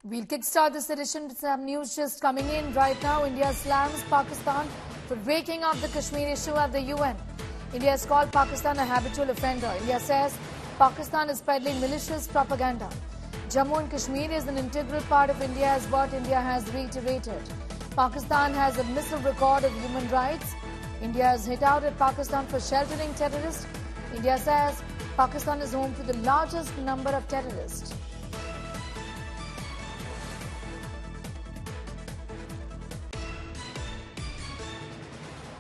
We'll kickstart this edition with some news just coming in right now. India slams Pakistan for raking up the Kashmir issue at the UN. India has called Pakistan a habitual offender. India says Pakistan is peddling malicious propaganda. Jammu and Kashmir is an integral part of India, is what India has reiterated. Pakistan has a miserable record of human rights. India has hit out at Pakistan for sheltering terrorists. India says Pakistan is home to the largest number of terrorists.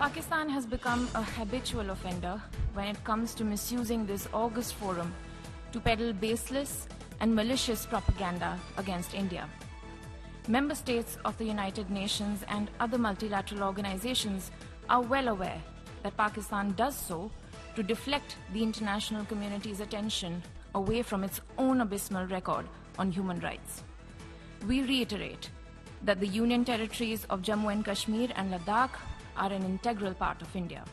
Pakistan has become a habitual offender when it comes to misusing this august forum to peddle baseless and malicious propaganda against India. Member states of the United Nations and other multilateral organizations are well aware that Pakistan does so to deflect the international community's attention away from its own abysmal record on human rights. We reiterate that the Union territories of Jammu and Kashmir and Ladakh are an integral part of India.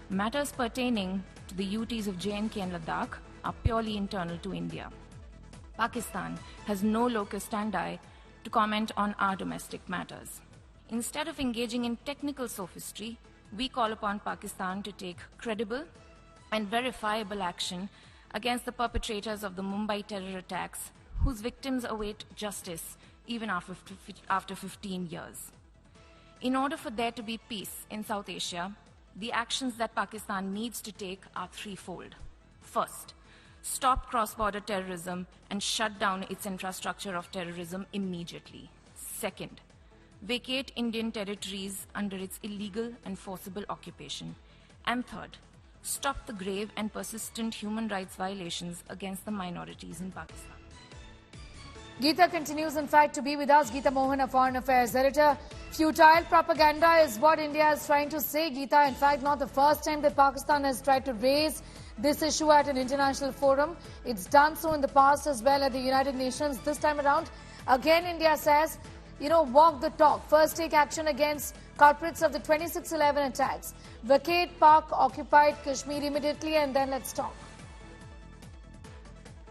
Matters pertaining to the UTs of J&K and Ladakh are purely internal to India. Pakistan has no locus standi to comment on our domestic matters. Instead of engaging in technical sophistry, we call upon Pakistan to take credible and verifiable action against the perpetrators of the Mumbai terror attacks, whose victims await justice even after 15 years. In order for there to be peace in South Asia, the actions that Pakistan needs to take are threefold. First, stop cross-border terrorism and shut down its infrastructure of terrorism immediately. Second, vacate Indian territories under its illegal and forcible occupation. And third, stop the grave and persistent human rights violations against the minorities in Pakistan. Geeta continues, in fact, to be with us. Geeta Mohan, a Foreign Affairs Editor. Futile propaganda is what India is trying to say, Geeta. In fact, not the first time that Pakistan has tried to raise this issue at an international forum. It's done so in the past as well at the United Nations. This time around, again, India says, walk the talk. First, take action against culprits of the 26/11 attacks. Vacate Pak-occupied Kashmir immediately, and then let's talk.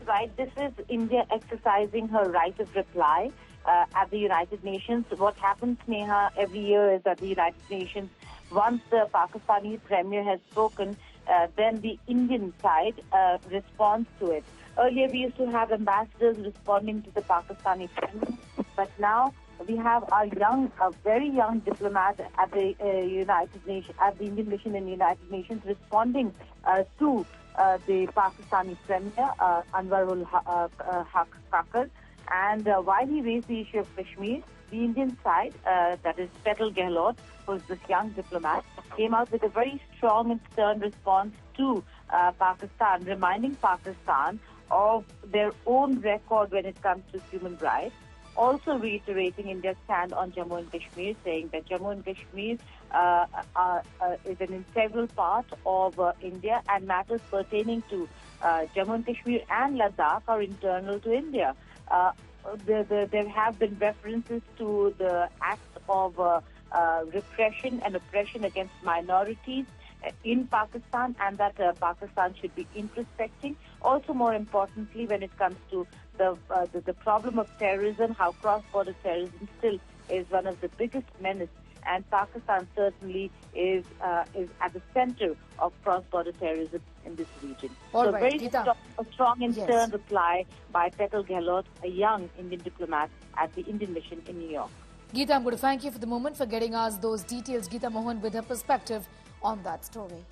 Right, this is India exercising her right of reply at the United Nations. What happens, Neha, every year is that the United Nations, once the Pakistani Premier has spoken, then the Indian side responds to it. Earlier, we used to have ambassadors responding to the Pakistani Premier, but now we have a very young diplomat at the United Nations, at the Indian mission in the United Nations, responding to the Pakistani Premier, Anwarul Haq Kakar. And while he raised the issue of Kashmir, the Indian side, that is Petal Gehlot, who's this young diplomat, came out with a very strong and stern response to Pakistan, reminding Pakistan of their own record when it comes to human rights. Also reiterating India's stand on Jammu and Kashmir, saying that Jammu and Kashmir is an integral part of India, and matters pertaining to Jammu and Kashmir and Ladakh are internal to India. There have been references to the acts of repression and oppression against minorities in Pakistan, and that Pakistan should be introspecting. Also, more importantly, when it comes to the problem of terrorism, how cross-border terrorism still is one of the biggest menace, and Pakistan certainly is at the center of cross-border terrorism in this region. All so right, a strong and stern reply by Petal Gehlot, a young Indian diplomat at the Indian mission in New York. Geeta, I'm going to thank you for the moment for getting us those details. Geeta Mohan with her perspective on that story.